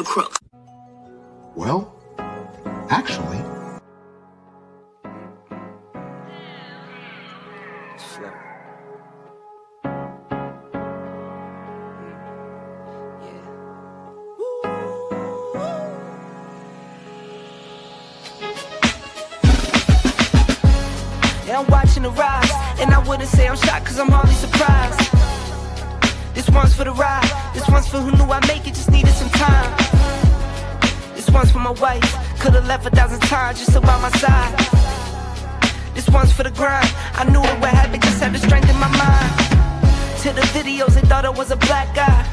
crook. Well, actually... Yeah, I'm watching the rise, and I wouldn't say I'm shocked, cause I'm hardly surprised. This one's for the ride, this one's for who knew I'd make it, just needed some time. This one's for my wife, could've left 1,000 times just about my side. This one's for the grind, I knew it would happen, just had the strength in my mind. To the videos, they thought I was a black guy.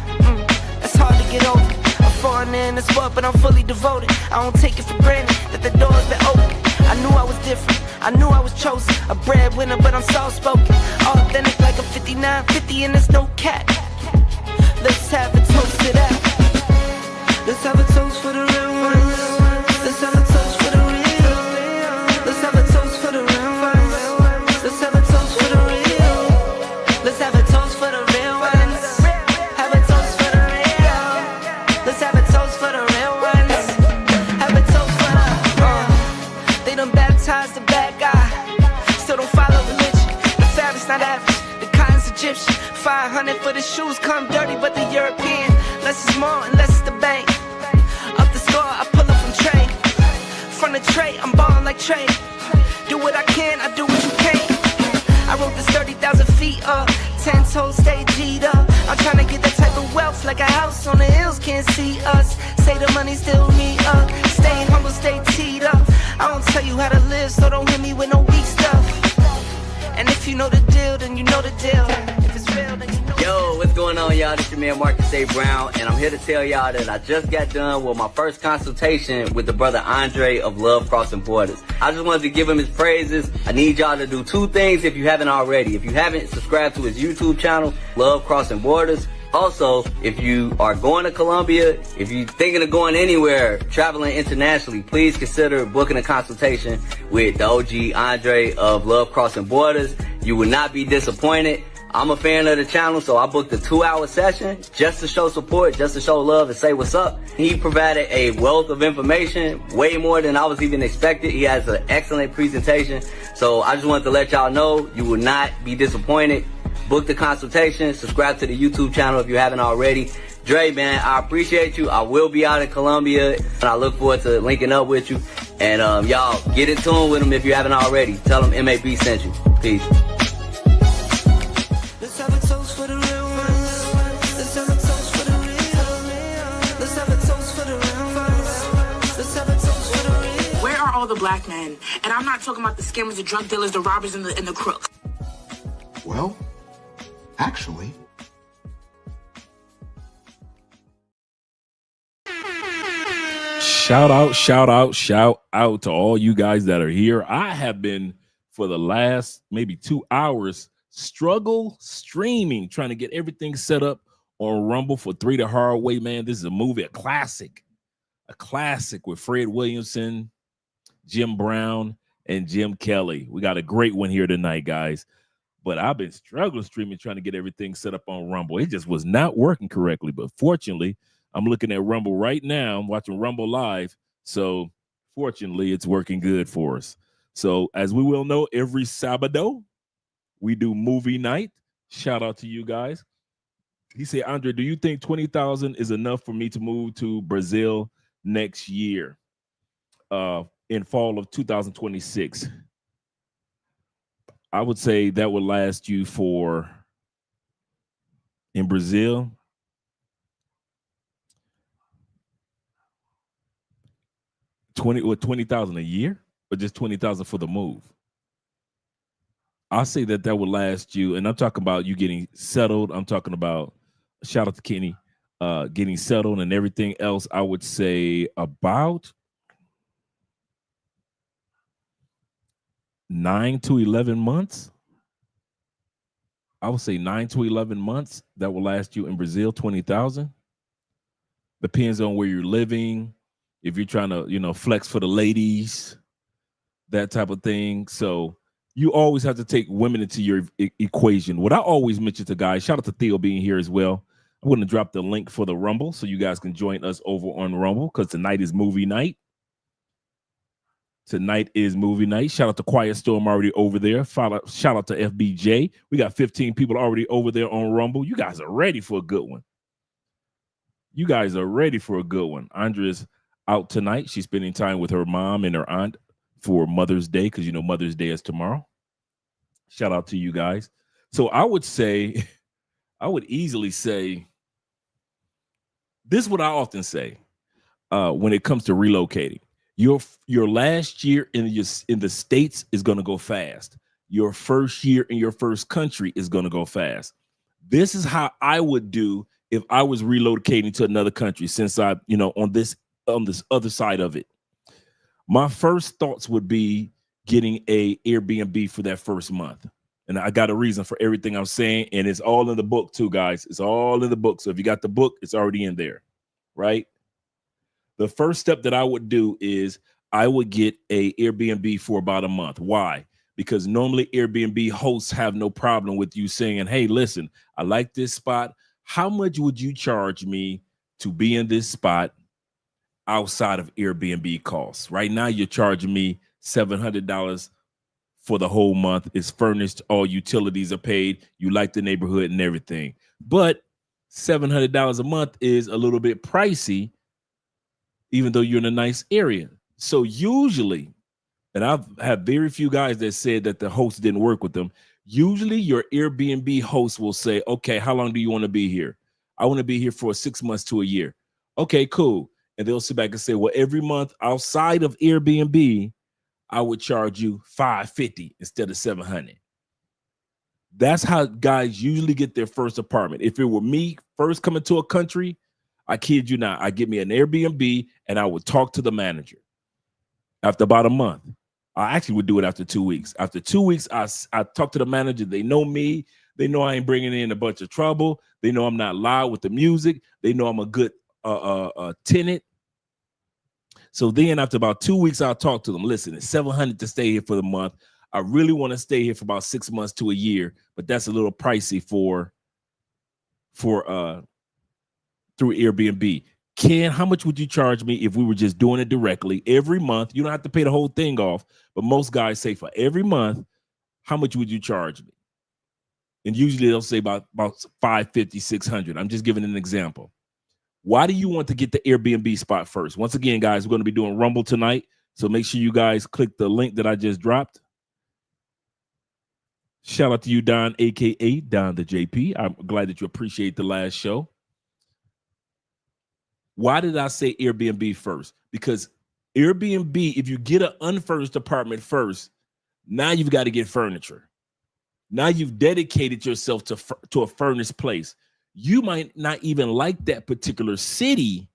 That's hard to get over. I'm foreigner in this world, but I'm fully devoted. I don't take it for granted that the door's been open. I knew I was different, I knew I was chosen. A breadwinner, but I'm soft-spoken. Authentic like a 5950 and there's no cap. Let's have a toast to that. Let's have a toast for the real ones. Let's have a toast for the real. Let's have a toast for the real ones. Let's have a toast for the real. Let's have a toast for the real ones. Have a toast for the real. Let's have a toast for the real ones. Have a toast for the They done baptized the bad guy. Still don't follow religion. The fabric's not average. The cotton's Egyptian. 500 for the shoes, come dirty, but the European. Less is more and less is the bank. Up the score, I pull up from trade. From the tray, I'm ballin' like Trey. Do what I can, I do what you can't. I wrote this 30,000 feet up. 10 toes, stay G'd up. I'm tryna get that type of wealth, like a house on the hills, can't see us. Say the money still me up. Stay humble, stay teed up. I don't tell you how to live, so don't hit me with no weak stuff. And if you know the deal, then you know the deal. If it's real, then you know. Yo, what's going on, y'all? This your man Marcus A. Brown, and I'm here to tell y'all that I just got done with my first consultation with the brother Andre of Love Crossing Borders. I just wanted to give him his praises. I need y'all to do two things if you haven't already. If you haven't, subscribe to his YouTube channel, Love Crossing Borders. Also, if you are going to Colombia, if you're thinking of going anywhere, traveling internationally, please consider booking a consultation with the OG Andre of Love Crossing Borders. You will not be disappointed. I'm a fan of the channel, so I booked a 2-hour session just to show support, just to show love and say what's up. He provided a wealth of information, way more than I was even expected. He has an excellent presentation. So I just wanted to let y'all know you will not be disappointed. Book the consultation, subscribe to the YouTube channel if you haven't already. Dre, man, I appreciate you. I will be out in Colombia, and I look forward to linking up with you. And y'all, get in tune with him if you haven't already. Tell him MAB sent you. Peace. Let's have a toast for the real ones. Let's have a toast for the real. Let's have a toast for the real ones. Let's have a toast for the real. Where are all the black men? And I'm not talking about the scammers, the drug dealers, the robbers, and the crooks. Well, actually... Shout out to all you guys that are here. I have been, for the last maybe 2 hours, streaming, trying to get everything set up on Rumble for Three the Hard Way, man. This is a movie, a classic with Fred Williamson, Jim Brown, and Jim Kelly. We got a great one here tonight, guys. But I've been struggling streaming, trying to get everything set up on Rumble. It just was not working correctly. But fortunately, I'm looking at Rumble right now. I'm watching Rumble live. So fortunately, it's working good for us. So as we will know, every Sabado, we do movie night. Shout out to you guys. He said, Andre, do you think 20,000 is enough for me to move to Brazil next year in fall of 2026? I would say that would last you for, in Brazil, 20,000 a year, or just 20,000 for the move? I'll say that would last you, and I'm talking about you getting settled. I'm talking about, shout out to Kenny, getting settled and everything else. I would say about 9 to 11 months. I would say 9 to 11 months. That will last you in Brazil, 20,000. Depends on where you're living. If you're trying to, flex for the ladies, that type of thing. So you always have to take women into your equation. What I always mention to guys, shout out to Theo being here as well. I'm going to drop the link for the Rumble so you guys can join us over on Rumble because tonight is movie night. Tonight is movie night. Shout out to Quiet Storm already over there. Shout out to FBJ. We got 15 people already over there on Rumble. You guys are ready for a good one. You guys are ready for a good one. Andrea's out tonight. She's spending time with her mom and her aunt for Mother's Day because, you know, Mother's Day is tomorrow. Shout out to you guys. So I would say, I would easily say, this is what I often say when it comes to relocating. Your last year in the States is going to go fast. Your first year in your first country is going to go fast. This is how I would do if I was relocating to another country, since I, you know, on this other side of it. My first thoughts would be getting a Airbnb for that first month. And I got a reason for everything I'm saying. And it's all in the book too, guys. It's all in the book. So if you got the book, it's already in there, right? The first step that I would do is I would get a Airbnb for about a month. Why? Because normally Airbnb hosts have no problem with you saying, hey, listen, I like this spot. How much would you charge me to be in this spot outside of Airbnb costs? Right now, you're charging me $700 for the whole month. It's furnished. All utilities are paid. You like the neighborhood and everything. But $700 a month is a little bit pricey, even though you're in a nice area. So usually, and I've had very few guys that said that the host didn't work with them. Usually your Airbnb host will say, okay, how long do you want to be here? I want to be here for 6 months to a year. Okay, cool. And they'll sit back and say, well, every month outside of Airbnb, I would charge you $550 instead of $700. That's how guys usually get their first apartment. If it were me first coming to a country, I kid you not, I get me an Airbnb and I would talk to the manager. After about a month, I actually would do it after 2 weeks. After 2 weeks, I talk to the manager. They know me. They know I ain't bringing in a bunch of trouble. They know I'm not loud with the music. They know I'm a good tenant. So then after about 2 weeks, I'll talk to them. Listen, it's $700 to stay here for the month. I really want to stay here for about 6 months to a year, but that's a little pricey for through Airbnb. Ken, how much would you charge me if we were just doing it directly every month? You don't have to pay the whole thing off, but most guys say for every month, how much would you charge me? And usually they'll say about $550, $600. I'm just giving an example. Why do you want to get the Airbnb spot first? Once again, guys, we're going to be doing Rumble tonight, so make sure you guys click the link that I just dropped. Shout out to you, Don, a.k.a. Don the JP. I'm glad that you appreciate the last show. Why did I say Airbnb first? Because Airbnb, if you get an unfurnished apartment first, now you've got to get furniture. Now you've dedicated yourself to a furnished place. You might not even like that particular city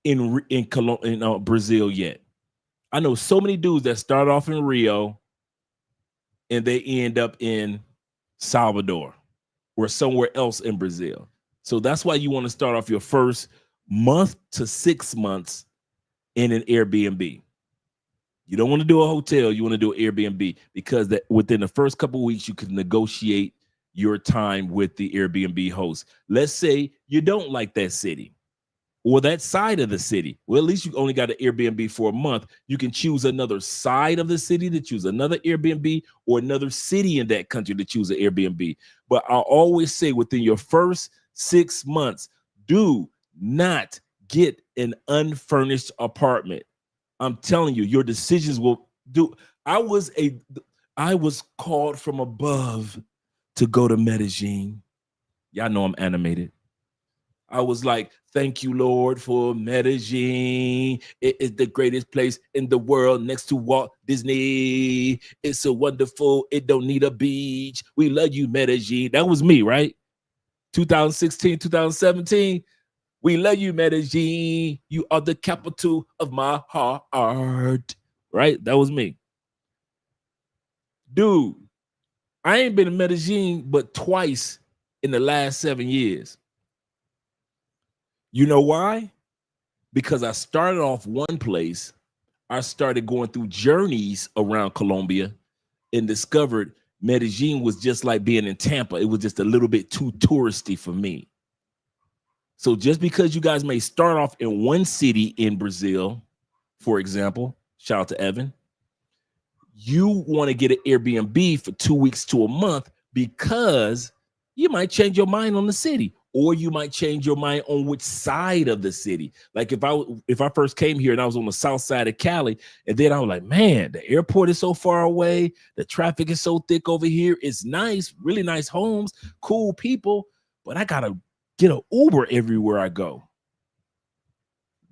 in Brazil yet. I know so many dudes that start off in Rio and they end up in Salvador or somewhere else in Brazil. So that's why you want to start off your first month to 6 months in an Airbnb. You don't want to do a hotel. You want to do an Airbnb because that within the first couple of weeks, you can negotiate your time with the Airbnb host. Let's say you don't like that city or that side of the city. Well, at least you only got an Airbnb for a month. You can choose another side of the city to choose another Airbnb or another city in that country to choose an Airbnb. But I'll always say within your first 6 months, do not get an unfurnished apartment. I'm telling you, your decisions will do. I was called from above to go to Medellin. Y'all know I'm animated. I was like, thank you, Lord, for Medellin. It is the greatest place in the world next to Walt Disney. It's so wonderful. It don't need a beach. We love you, Medellin. That was me, right? 2016, 2017. We love you, Medellin. You are the capital of my heart. Right? That was me. Dude, I ain't been in Medellin but twice in the last 7 years. You know why? Because I started off one place. I started going through journeys around Colombia and discovered Medellin was just like being in Tampa. It was just a little bit too touristy for me. So just because you guys may start off in one city in Brazil, for example, shout out to Evan, you want to get an Airbnb for 2 weeks to a month because you might change your mind on the city, or you might change your mind on which side of the city. Like if I first came here and I was on the south side of Cali, and then I was like, man, the airport is so far away, the traffic is so thick over here. It's nice, really nice homes, cool people, but I gotta get an Uber everywhere I go.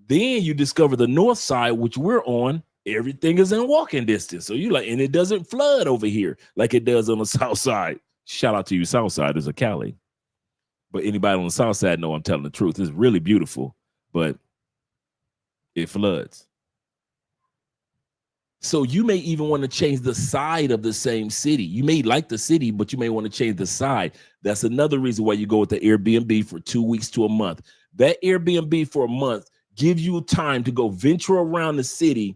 Then you discover the north side, which we're on. Everything is in walking distance. So you like, and it doesn't flood over here like it does on the south side. Shout out to you, south siders of Cali. But anybody on the south side know I'm telling the truth. It's really beautiful, but it floods. So you may even want to change the side of the same city. You may like the city, but you may want to change the side. That's another reason why you go with the Airbnb for 2 weeks to a month. That Airbnb for a month gives you time to go venture around the city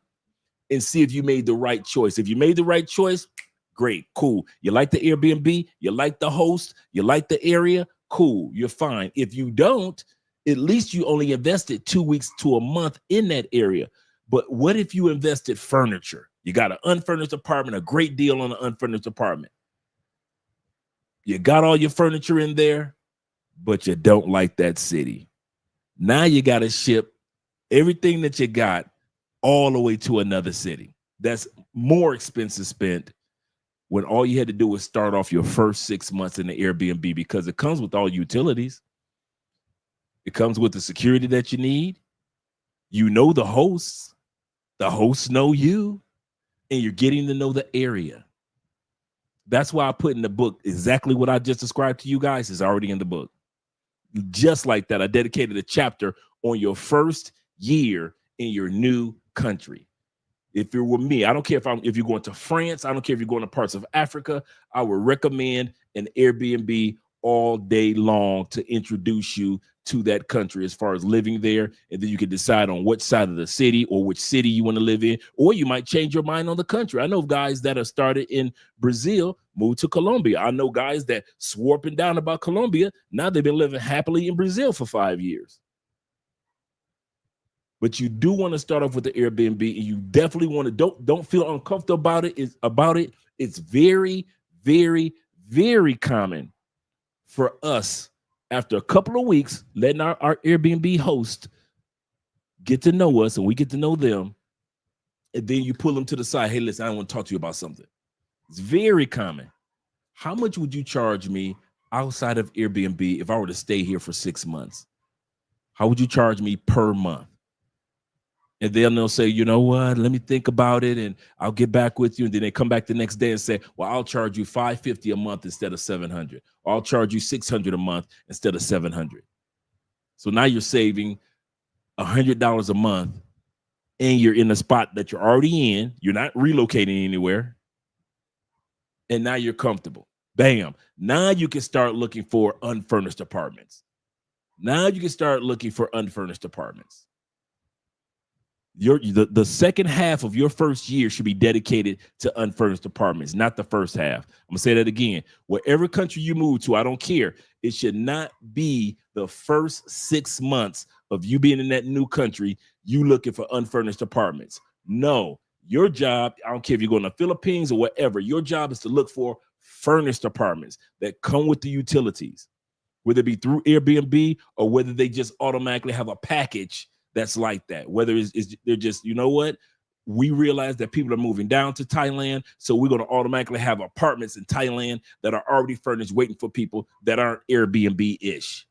and see if you made the right choice. If you made the right choice, great, cool. You like the Airbnb, you like the host, you like the area, cool, you're fine. If you don't, at least you only invested 2 weeks to a month in that area. But what if you invested furniture? You got an unfurnished apartment, a great deal on an unfurnished apartment. You got all your furniture in there, but you don't like that city. Now you got to ship everything that you got all the way to another city. That's more expensive spent when all you had to do was start off your first 6 months in the Airbnb, because it comes with all utilities. It comes with the security that you need. You know the hosts know you, and you're getting to know the area. That's why I put in the book exactly what I just described to you guys is already in the book. Just like that, I dedicated a chapter on your first year in your new country. If you're with me, I don't care if you're going to France, I don't care if you're going to parts of Africa, I would recommend an Airbnb all day long to introduce you to that country as far as living there. And then you can decide on which side of the city or which city you want to live in, or you might change your mind on the country. I know guys that have started in Brazil, moved to Colombia. I know guys that swore up and down about Colombia. Now they've been living happily in Brazil for 5 years. But you do want to start off with the Airbnb, and you definitely want to don't feel uncomfortable about it. It's very, very, very common for us after a couple of weeks letting our Airbnb host get to know us and we get to know them, and then you pull them to the side. Hey, listen, I want to talk to you about something. It's very common. How much would you charge me outside of Airbnb if I were to stay here for 6 months? How would you charge me per month? And then they'll say, you know what, let me think about it and I'll get back with you. And then they come back the next day and say, well, I'll charge you $550 a month instead of $700. Or I'll charge you $600 a month instead of $700. So now you're saving $100 a month, and you're in a spot that you're already in. You're not relocating anywhere. And now you're comfortable. Bam. Now you can start looking for unfurnished apartments. The second half of your first year should be dedicated to unfurnished apartments, not the first half. I'm gonna say that again. Whatever country you move to, I don't care. It should not be the first 6 months of you being in that new country, you looking for unfurnished apartments. No, your job, I don't care if you're going to the Philippines or whatever, your job is to look for furnished apartments that come with the utilities, whether it be through Airbnb or whether they just automatically have a package that's like that. Whether they're just, you know what, we realize that people are moving down to Thailand, so we're going to automatically have apartments in Thailand that are already furnished, waiting for people that aren't Airbnb-ish.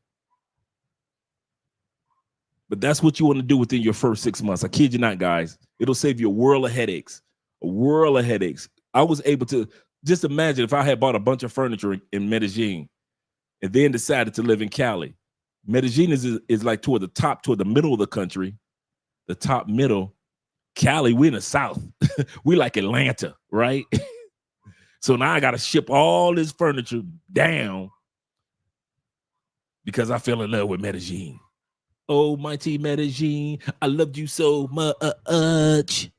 But that's what you want to do within your first 6 months. I kid you not, guys. It'll save you a world of headaches. I was able to just imagine if I had bought a bunch of furniture in Medellin and then decided to live in Cali. Medellin is like toward the middle of the country, the top middle. Cali, we're in the south. We like Atlanta, right? So now I got to ship all this furniture down because I fell in love with Medellin. Oh, mighty Medellin, I loved you so much.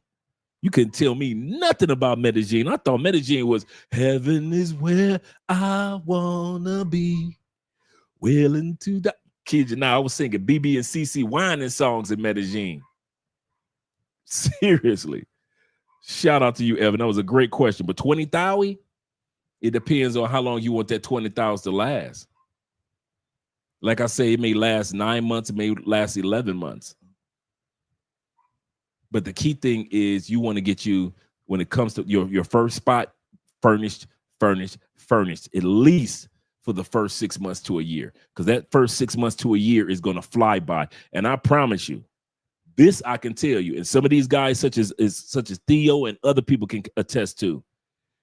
You couldn't tell me nothing about Medellin. I thought Medellin was heaven is where I wanna be, willing to die. Kid you now, I was singing BB and CC whining songs in Medellin. Seriously. Shout out to you, Evan. That was a great question. But 20,000, it depends on how long you want that 20,000 to last. Like I say, it may last 9 months, it may last 11 months. But the key thing is you want to get you, when it comes to your first spot, furnished, at least for the first 6 months to a year. Because that first 6 months to a year is going to fly by. And I promise you, this I can tell you, and some of these guys, such as Theo and other people can attest to,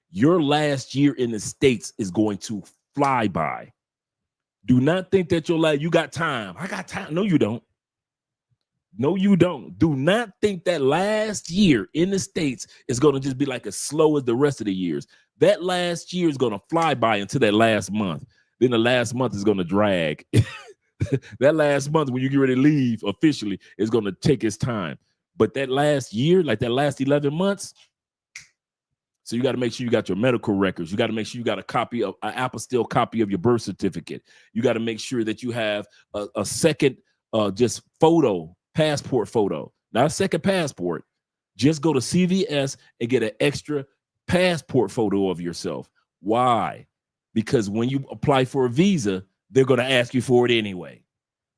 your last year in the States is going to fly by. Do not think that you got time. I got time. No, you don't. No, you don't. Do not think that last year in the States is going to just be like as slow as the rest of the years. That last year is going to fly by into that last month. Then the last month is going to drag. That last month, when you get ready to leave officially, is going to take its time. But that last year, like that last 11 months, so you got to make sure you got your medical records. You got to make sure you got an apostille copy of your birth certificate. You got to make sure that you have a second just passport photo, not a second passport. Just go to CVS and get an extra passport photo of yourself. Why? Because when you apply for a visa, they're going to ask you for it anyway.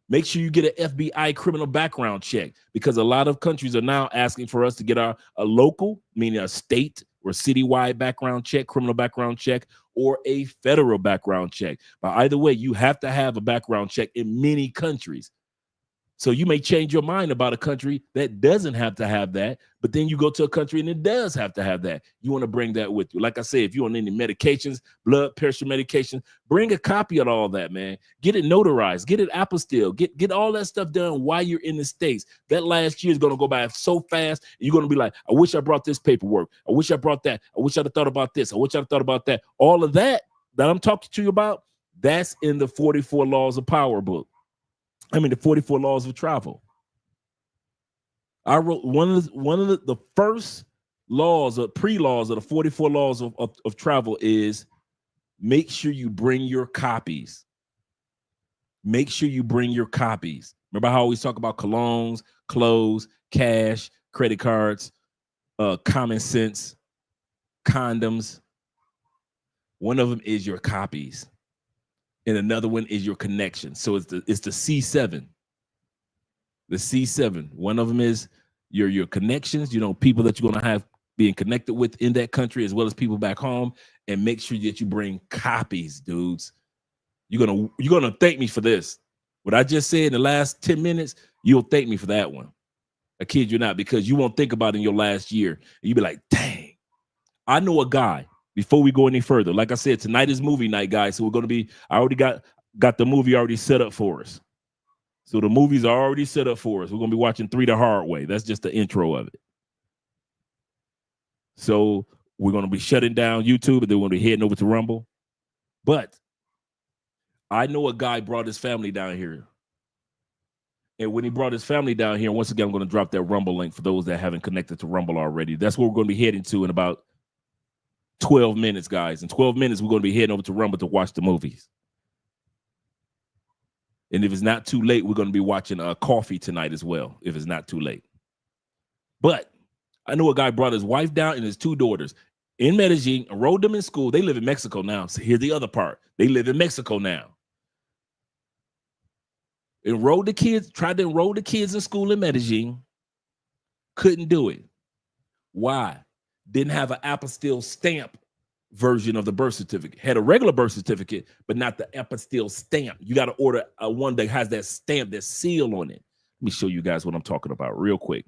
Make sure you get an FBI criminal background check, because a lot of countries are now asking for us to get a local, meaning a state or citywide background check, criminal background check, or a federal background check. But either way, you have to have a background check in many countries. So you may change your mind about a country that doesn't have to have that, but then you go to a country and it does have to have that. You want to bring that with you. Like I said, if you're on any medications, blood pressure medication, bring a copy of all that, man. Get it notarized, get it apostille, get all that stuff done while you're in the States. That last year is going to go by so fast. You're going to be like, I wish I brought this paperwork. I wish I brought that. I wish I'd have thought about this. I wish I'd have thought about that. All of that I'm talking to you about, that's in the 44 Laws of Power book. The 44 Laws of Travel. I wrote one of the first laws, or pre-laws of the 44 Laws of Travel is make sure you bring your copies. Make sure you bring your copies. Remember how I always talk about colognes, clothes, cash, credit cards, common sense, condoms. One of them is your copies. And another one is your connection. So it's the C7. The C7. One of them is your connections, people that you're going to have being connected with in that country, as well as people back home. And make sure that you bring copies, dudes. You're gonna thank me for this. What I just said in the last 10 minutes, you'll thank me for that one. I kid you not, because you won't think about it in your last year. And you'll be like, dang, I know a guy. Before we go any further, like I said, tonight is movie night, guys. So we're going to be, I already got the movie already set up for us. So the movies are already set up for us. We're going to be watching 3 the Hard Way. That's just the intro of it. So we're going to be shutting down YouTube, and then we're going to be heading over to Rumble. But I know a guy brought his family down here. And when he brought his family down here, once again, I'm going to drop that Rumble link for those that haven't connected to Rumble already. That's what we're going to be heading to in about 12 minutes, guys. In 12 minutes, we're going to be heading over to Rumble to watch the movies. And if it's not too late, we're going to be watching Coffee tonight as well, if it's not too late. But I know a guy brought his wife down and his 2 daughters in Medellin, enrolled them in school. They live in Mexico now. So here's the other part. They live in Mexico now. Tried to enroll the kids in school in Medellin. Couldn't do it. Why? Didn't have an apostille stamp version of the birth certificate. Had a regular birth certificate, but not the apostille stamp. You got to order one that has that stamp, that seal on it. Let me show you guys what I'm talking about real quick.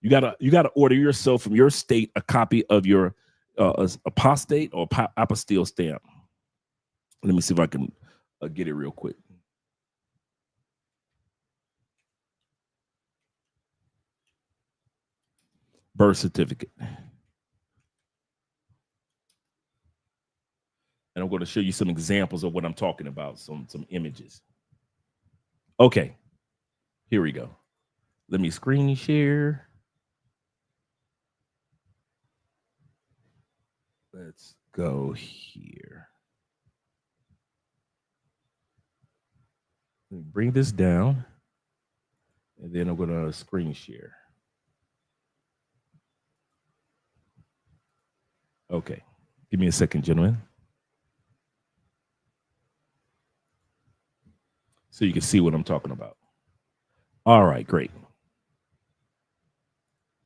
You gotta order yourself from your state a copy of your apostate or apostille stamp. Let me see if I can get it real quick. Birth certificate. And I'm going to show you some examples of what I'm talking about, some images. Okay, here we go. Let me screen share. Let's go here. Let me bring this down, and then I'm gonna screen share. Okay, give me a second, gentlemen, so you can see what I'm talking about. All right, great.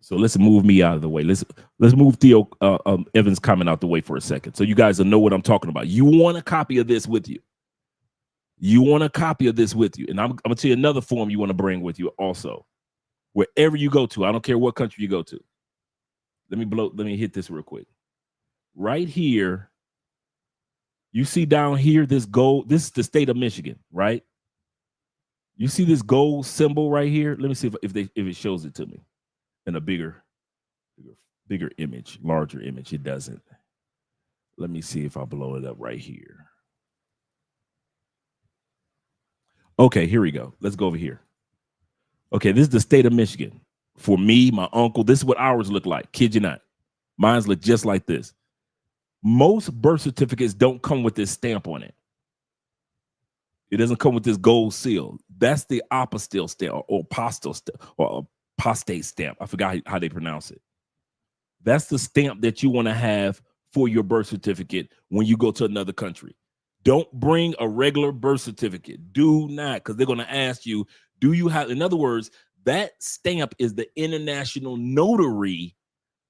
So let's move me out of the way. Let's move Theo Evans' comment out the way for a second, so you guys will know what I'm talking about. You want a copy of this with you. You want a copy of this with you, and I'm gonna tell you another form you want to bring with you also, wherever you go to. I don't care what country you go to. Let me hit this real quick. Right here, you see down here this gold. This is the state of Michigan, right? You see this gold symbol right here. Let me see if it shows it to me in a bigger image, larger image. It doesn't. Let me see if I blow it up right here. Okay, here we go. Let's go over here. Okay, this is the state of Michigan. For me, my uncle, this is what ours look like. Kid you not. Mine's look just like this. Most birth certificates don't come with this stamp on it. It doesn't come with this gold seal. That's the apostille stamp or apostille stamp or apostate stamp. I forgot how they pronounce it. That's the stamp that you want to have for your birth certificate when you go to another country. Don't bring a regular birth certificate. Do not, because they're going to ask you, do you have, in other words, that stamp is the international notary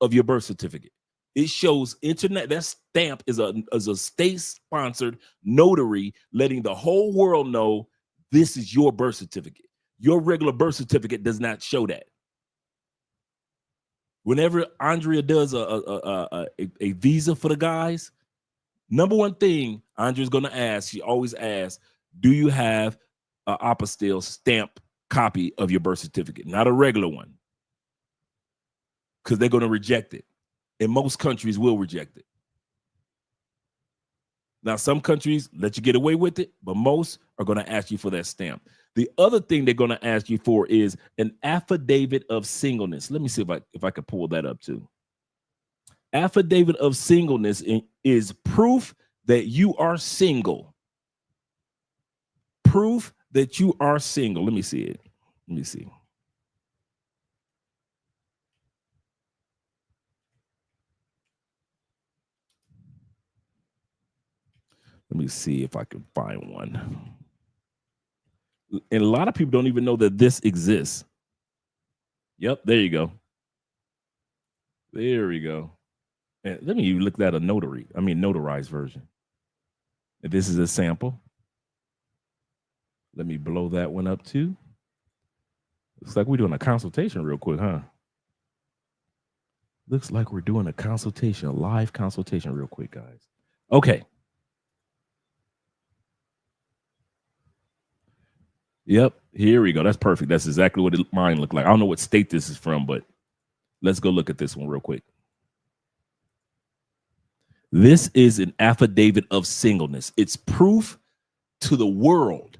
of your birth certificate. It shows that stamp is a state-sponsored notary letting the whole world know this is your birth certificate. Your regular birth certificate does not show that. Whenever Andrea does a visa for the guys, number one thing Andrea's going to ask, she always asks, do you have an apostille stamp copy of your birth certificate? Not a regular one, because they're going to reject it. And most countries will reject it. Now, some countries let you get away with it, but most are going to ask you for that stamp. The other thing they're going to ask you for is an affidavit of singleness. Let me see if I could pull that up too. Affidavit of singleness is proof that you are single. Proof that you are single. Let me see it. Let me see. Let me see if I can find one. And a lot of people don't even know that this exists. Yep, there you go. There we go. And let me look at a notarized version. And this is a sample. Let me blow that one up too. Looks like we're doing a consultation real quick, huh? Looks like we're doing a consultation, a live consultation real quick, guys. Okay. Yep, here we go. That's perfect. That's exactly what mine looked like. I don't know what state this is from, but let's go look at this one real quick. This is an affidavit of singleness. It's proof to the world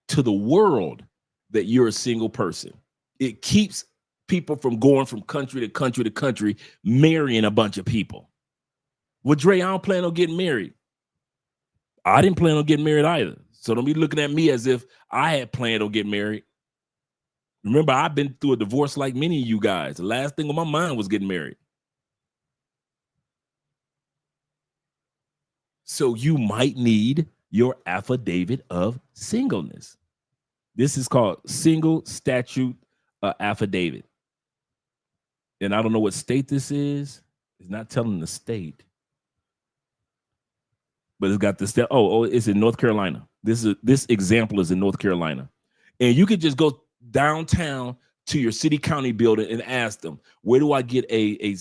that you're a single person. It keeps people from going from country to country to country, marrying a bunch of people. Well, Dre, I don't plan on getting married. I didn't plan on getting married either. So don't be looking at me as if I had planned on getting married. Remember, I've been through a divorce like many of you guys. The last thing on my mind was getting married. So you might need your affidavit of singleness. This is called single statute affidavit. And I don't know what state this is. It's not telling the state. But it's got the step. Oh, it's in North Carolina. This example is in North Carolina. And you could just go downtown to your city county building and ask them, where do I get a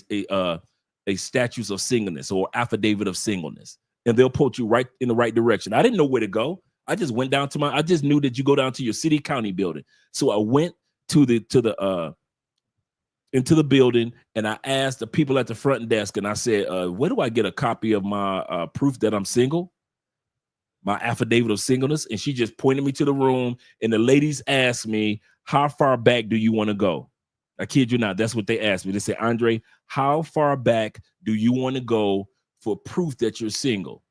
statute of singleness or affidavit of singleness? And they'll point you right in the right direction. I didn't know where to go. I just went down to I just knew that you go down to your city county building. So I went into the building and I asked the people at the front desk and I said, where do I get a copy of my proof that I'm single? My affidavit of singleness. And she just pointed me to the room and the ladies asked me, how far back do you want to go? I kid you not. That's what they asked me. They said, Andre, how far back do you want to go for proof that you're single?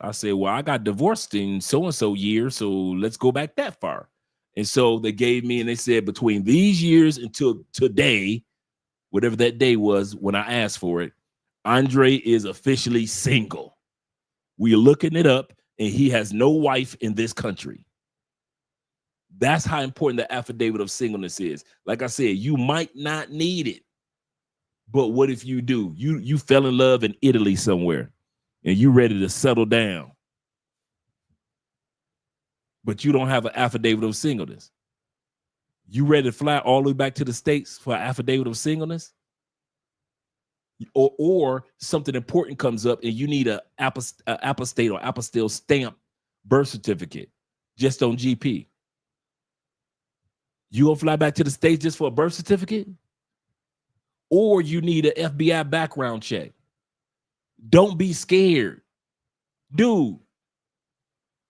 I said, well, I got divorced in so-and-so year, so let's go back that far. And so they gave me, and they said between these years until today, whatever that day was when I asked for it, Andre is officially single. We're looking it up, and he has no wife in this country. That's how important the affidavit of singleness is. Like I said, you might not need it, but what if you do? You fell in love in Italy somewhere, and you ready to settle down, but you don't have an affidavit of singleness. You ready to fly all the way back to the States for an affidavit of singleness? Or something important comes up and you need a apostate or apostille stamp birth certificate just on GP. You gonna fly back to the States just for a birth certificate? Or you need an FBI background check. Don't be scared. Dude,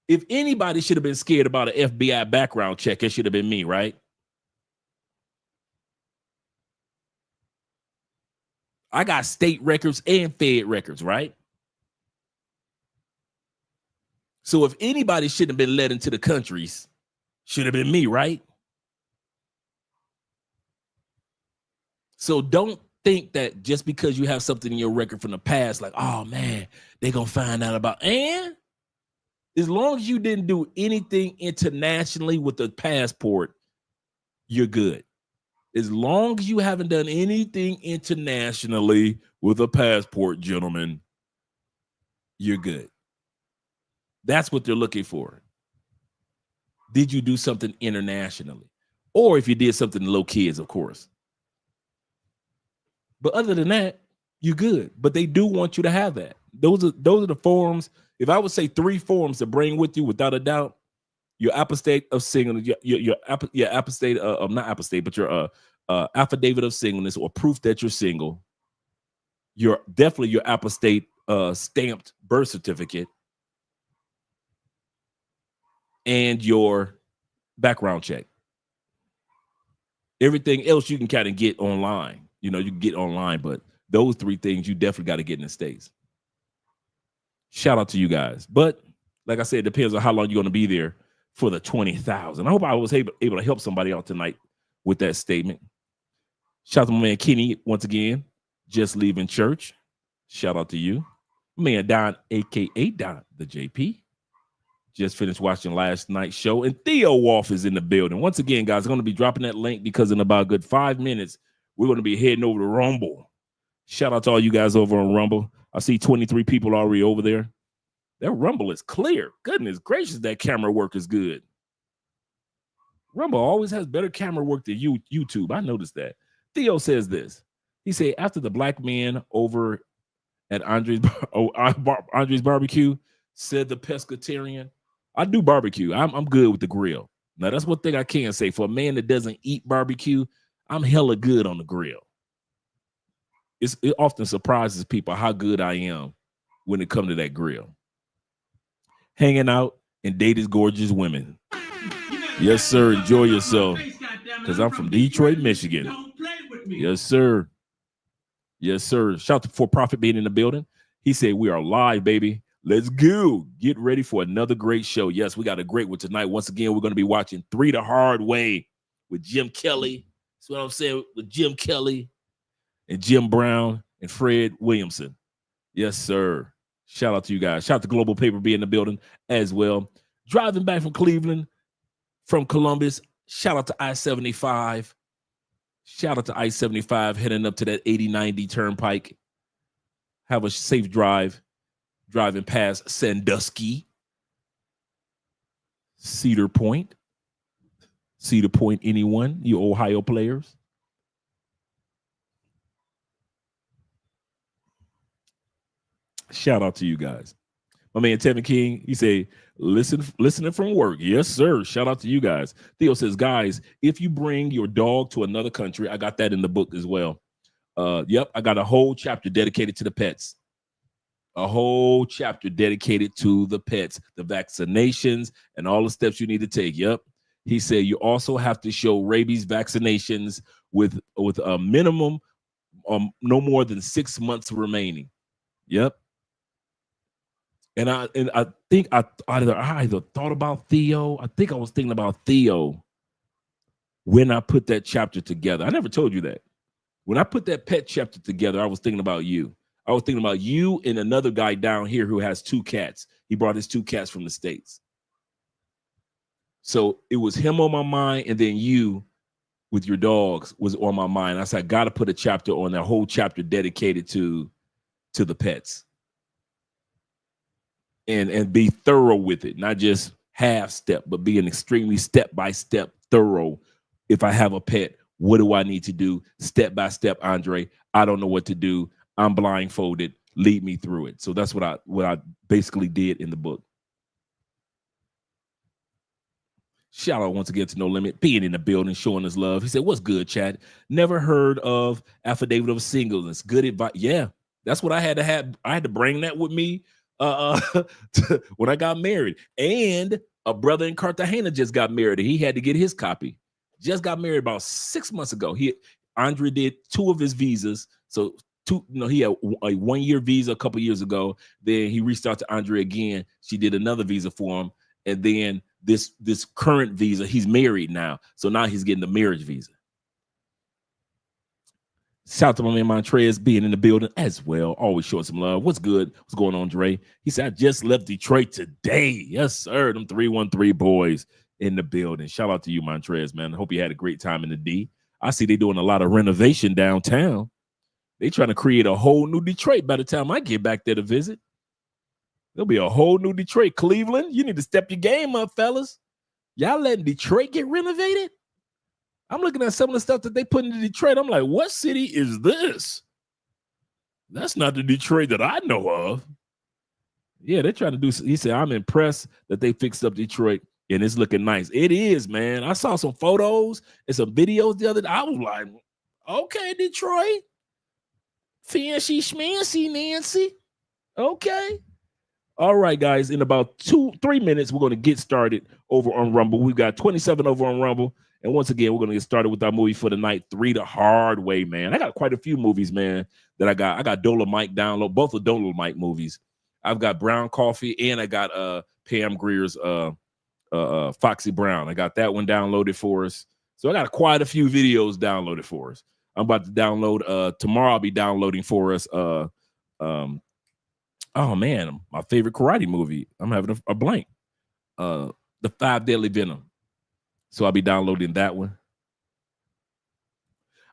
if anybody should have been scared about an FBI background check, it should have been me, right? I got state records and Fed records, right? So if anybody shouldn't have been let into the countries, should have been me, right? So don't think that just because you have something in your record from the past, like, oh man, they're gonna find out about, and as long as you didn't do anything internationally with the passport, you're good. As long as you haven't done anything internationally with a passport, gentlemen, you're good. That's what they're looking for. Did you do something internationally? Or if you did something to low kids, of course. But other than that, you're good. But they do want you to have that. Those are the forms. If I would say 3 forms to bring with you, without a doubt, your apostate of singleness, your apostate of not apostate, but your affidavit of singleness or proof that you're single. You're definitely your apostate stamped birth certificate and your background check. Everything else you can kind of get online. You know, you can get online, but those 3 things you definitely got to get in the States. Shout out to you guys. But like I said, it depends on how long you're going to be there for the 20,000. I hope I was able to help somebody out tonight with that statement. Shout out to my man Kenny once again, just leaving church. Shout out to you. My man Don, aka Don the JP. Just finished watching last night's show, and Theo Wolf is in the building. Once again, guys, I'm going to be dropping that link because in about a good 5 minutes, we're going to be heading over to Rumble. Shout out to all you guys over on Rumble. I see 23 people already over there. That Rumble is clear. Goodness gracious, that camera work is good. Rumble always has better camera work than YouTube. I noticed that. Theo says this. He said, after the black man over at Andre's barbecue said the pescatarian, I do barbecue. I'm good with the grill. Now, that's one thing I can say. For a man that doesn't eat barbecue, I'm hella good on the grill. It often surprises people how good I am when it comes to that grill. Hanging out and dating gorgeous women. Yes, sir. Enjoy yourself. Because I'm from Detroit, Michigan. Yes, sir. Yes, sir. Shout out to For Profit being in the building. He said, we are live, baby. Let's go. Get ready for another great show. Yes, we got a great one tonight. Once again, we're going to be watching 3 the Hard Way with Jim Kelly. That's what I'm saying, with Jim Kelly and Jim Brown and Fred Williamson. Yes, sir. Shout out to you guys. Shout out to Global Paper being in the building as well. Driving back from Cleveland, from Columbus. Shout out to I-75. Shout out to I-75 heading up to that 8090 turnpike. Have a safe drive. Driving past Sandusky, Cedar Point, anyone, you Ohio players? Shout out to you guys. My man Tevin King, he said, listening from work. Yes, sir. Shout out to you guys. Theo says, guys, if you bring your dog to another country, I got that in the book as well. Yep, I got a whole chapter dedicated to the pets. A whole chapter dedicated to the pets, the vaccinations, and all the steps you need to take. Yep. He said you also have to show rabies vaccinations with a minimum no more than 6 months remaining. Yep. And I think I either thought about Theo. I think I was thinking about Theo when I put that chapter together. I never told you that. When I put that pet chapter together, I was thinking about you. I was thinking about you and another guy down here who has 2 cats. He brought his 2 cats from the States. So it was him on my mind, and then you with your dogs was on my mind. I said, I got to put a chapter on that whole chapter dedicated to the pets. And be thorough with it, not just half step, but be an extremely step-by-step thorough. If I have a pet, what do I need to do? Step by step, Andre. I don't know what to do. I'm blindfolded. Lead me through it. So that's what I basically did in the book. Shout out once again to No Limit, being in the building, showing us love. He said, what's good, Chad? Never heard of Affidavit of Singleness. Good advice. Yeah, that's what I had to have. I had to bring that with me when I got married. And a brother in Cartagena just got married, and he had to get his copy. Just got married about 6 months ago. Andre did 2 of his visas. So he had a 1-year visa a couple years ago. Then he reached out to Andre again. She did another visa for him. And then this current visa, he's married now. So now he's getting the marriage visa. Shout out to my man Montrez being in the building as well. Always showing some love. What's good? What's going on, Dre? He said, I just left Detroit today. Yes, sir. Them 313 boys in the building. Shout out to you, Montrez, man. I hope you had a great time in the D. I see they doing a lot of renovation downtown. They trying to create a whole new Detroit by the time I get back there to visit. There'll be a whole new Detroit. Cleveland, you need to step your game up, fellas. Y'all letting Detroit get renovated? I'm looking at some of the stuff that they put into Detroit. I'm like, what city is this? That's not the Detroit that I know of. Yeah, they're trying to do. He said, I'm impressed that they fixed up Detroit and it's looking nice. It is, man. I saw some photos and some videos the other day. I was like, okay, Detroit. Fancy schmancy, Nancy. Okay. All right, guys. In about 2-3 minutes, we're going to get started over on Rumble. We've got 27 over on Rumble. And once again, we're going to get started with our movie for the night, 3 The Hard Way, man. I got quite a few movies, man, that I got. I got Dolomite download, both of Dolomite movies. I've got Brown Coffee, and I got Pam Greer's Foxy Brown. I got that one downloaded for us. So I got quite a few videos downloaded for us. I'm about to download tomorrow. I'll be downloading for us. Oh man, my favorite karate movie. I'm having a blank. The 5 Deadly Venom. So I'll be downloading that one.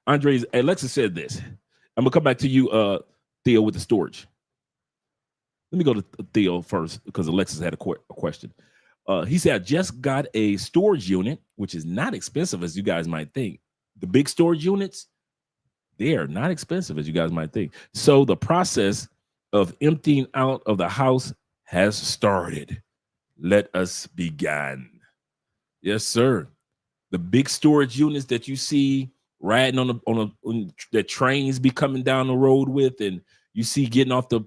Alexa said this. I'm gonna come back to you, Theo, with the storage. Let me go to Theo first because Alexis had a question. He said, I just got a storage unit, which is not expensive as you guys might think. The big storage units, they are not expensive as you guys might think. So the process of emptying out of the house has started. Let us begin. Yes, sir. The big storage units that you see riding on the trains be coming down the road with, and you see getting off the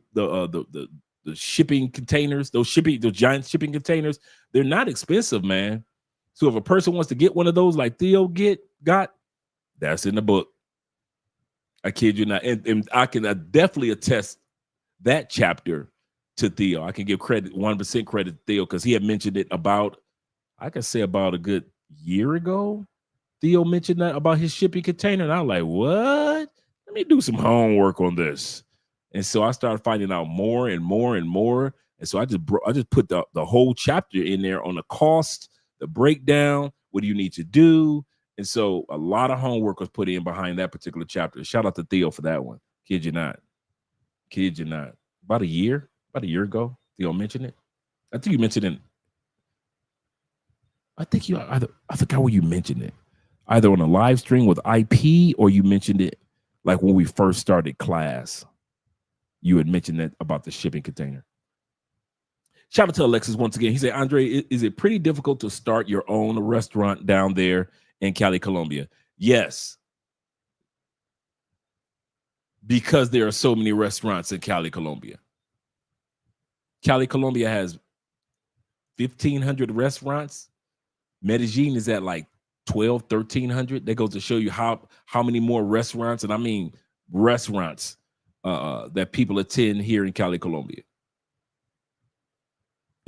shipping containers, those giant shipping containers, they're not expensive, man. So if a person wants to get one of those like Theo got, that's in the book. I kid you not. And I can definitely attest that chapter to Theo. I can give credit, 100% credit to Theo, because he had mentioned it about a good year ago. Theo mentioned that about his shipping container, and I was like, what? Let me do some homework on this. And so I started finding out more and more and more. And so I just put the whole chapter in there on the cost, the breakdown, what do you need to do? And so a lot of homework was put in behind that particular chapter. Shout out to Theo for that one. Kid you not. About a year ago, Theo mentioned it. I think you mentioned it. I forgot where you mentioned it. Either on a live stream with IP or you mentioned it like when we first started class. You had mentioned that about the shipping container. Shout out to Alexis once again. He said, Andre, is it pretty difficult to start your own restaurant down there in Cali, Colombia? Yes. Because there are so many restaurants in Cali, Colombia. Cali, Colombia has 1,500 restaurants. Medellin is at like 1,300. That goes to show you how many more restaurants, and I mean restaurants, that people attend here in Cali, Colombia.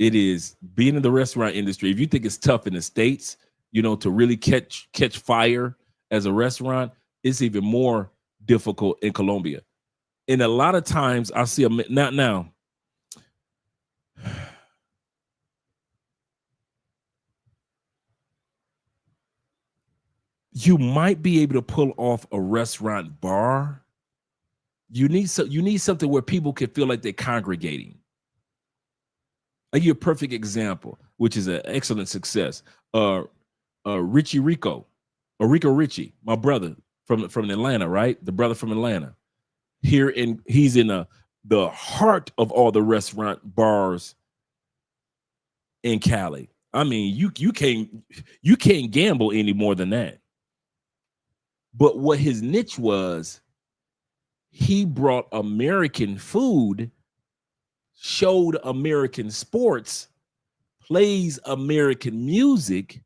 it is being in the restaurant industry. If you think it's tough in the States, you know, to really catch fire as a restaurant, it's even more difficult in Colombia. And a lot of times I see not now. You might be able to pull off a restaurant bar. You need something where people can feel like they're congregating. I'll give you a perfect example, which is an excellent success. Richie Rico, or Rico Richie, my brother from Atlanta, right? The brother from Atlanta. He's in the heart of all the restaurant bars in Cali. I mean, you can't gamble any more than that. But what his niche was, he brought American food, showed American sports, plays American music.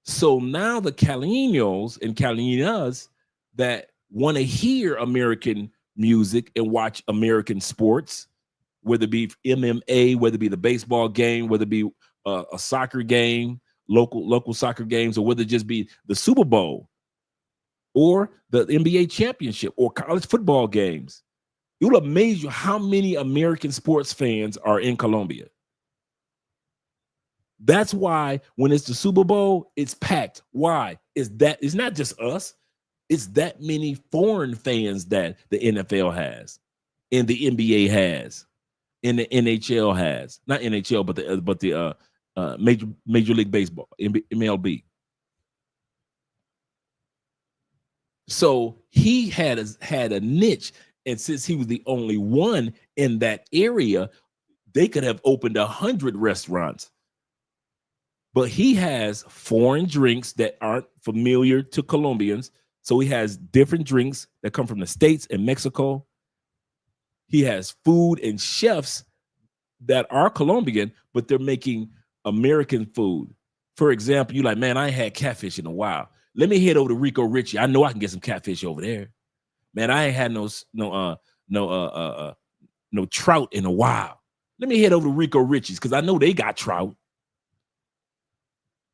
So now the Caleños and Caleñas that want to hear American music and watch American sports, whether it be MMA, whether it be the baseball game, whether it be a soccer game, local soccer games, or whether it just be the Super Bowl or the NBA championship or college football games. It will amaze you how many American sports fans are in Colombia. That's why when it's the Super Bowl, it's packed. Why? It's not just us. It's that many foreign fans that the NFL has, and the NBA has, and the NHL has. Not NHL, but the Major League Baseball, MLB. So he had a niche, and since he was the only one in that area, they could have opened 100 restaurants. But he has foreign drinks that aren't familiar to Colombians. So he has different drinks that come from the States and Mexico. He has food and chefs that are Colombian, but they're making American food. For example, you're like, man, I ain't had catfish in a while. Let me head over to Rico Richie. I know I can get some catfish over there. Man, I ain't had no trout in a while. Let me head over to Rico Richie's because I know they got trout.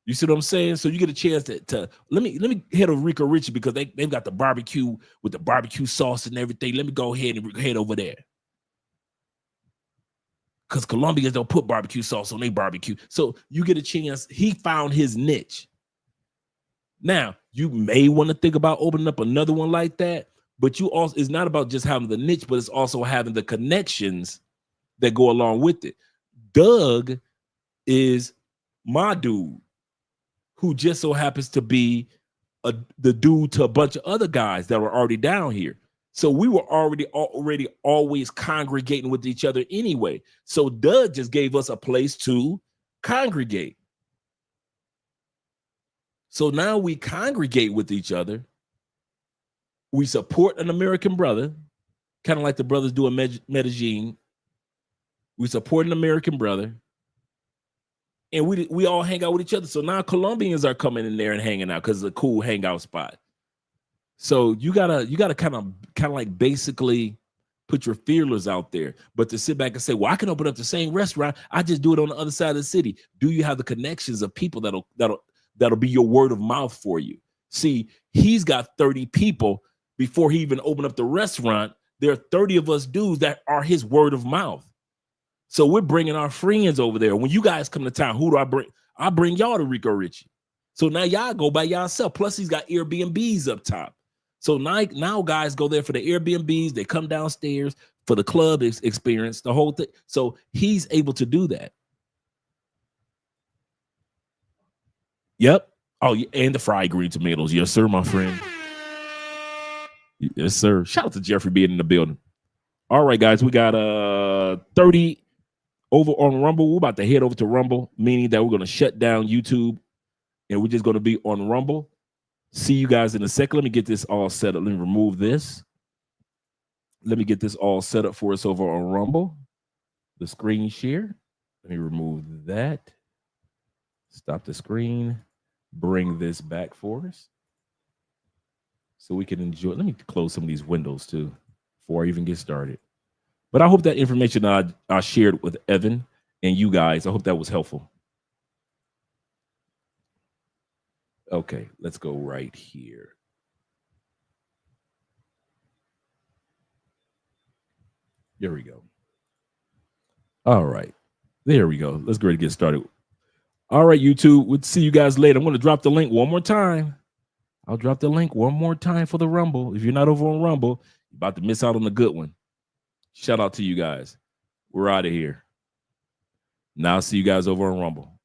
You see what I'm saying? So you get a chance to let me head over Rico Richie because they've got the barbecue with the barbecue sauce and everything. Let me go ahead and head over there. Because Colombians don't put barbecue sauce on their barbecue. So you get a chance. He found his niche. Now, you may want to think about opening up another one like that, but it's not about just having the niche, but it's also having the connections that go along with it. Doug is my dude, who just so happens to be the dude to a bunch of other guys that were already down here. So we were already always congregating with each other anyway. So Doug just gave us a place to congregate. So now we congregate with each other. We support an American brother, kind of like the brothers do in Medellin. We support an American brother. And we all hang out with each other. So now Colombians are coming in there and hanging out because it's a cool hangout spot. So you gotta kind of like basically put your feelers out there. But to sit back and say, well, I can open up the same restaurant. I just do it on the other side of the city. Do you have the connections of people that'll be your word of mouth for you? See, he's got 30 people before he even opened up the restaurant. There are 30 of us dudes that are his word of mouth. So we're bringing our friends over there. When you guys come to town, who do I bring? I bring y'all to Rico Richie. So now y'all go by yourself. Plus he's got Airbnbs up top. So now guys go there for the Airbnbs. They come downstairs for the club experience, the whole thing. So he's able to do that. Yep. Oh, and the fried green tomatoes. Yes, sir, my friend. Yes, sir. Shout out to Jeffrey being in the building. All right, guys, we got 30 over on Rumble. We're about to head over to Rumble, meaning that we're going to shut down YouTube and we're just going to be on Rumble. See you guys in a second. Let me get this all set up. Let me remove this. Let me get this all set up for us over on Rumble. The screen share. Let me remove that. Stop the screen. Bring this back for us so we can enjoy. Let me close some of these windows too before I even get started. But I hope that information I shared with Evan and you guys. I hope that was helpful. Okay, let's go right here. There we go. All right. There we go. Let's go ahead and get started. All right, YouTube. We'll see you guys later. I'm going to drop the link one more time. I'll drop the link one more time for the Rumble. If you're not over on Rumble, you're about to miss out on the good one. Shout out to you guys. We're out of here. Now I'll see you guys over on Rumble.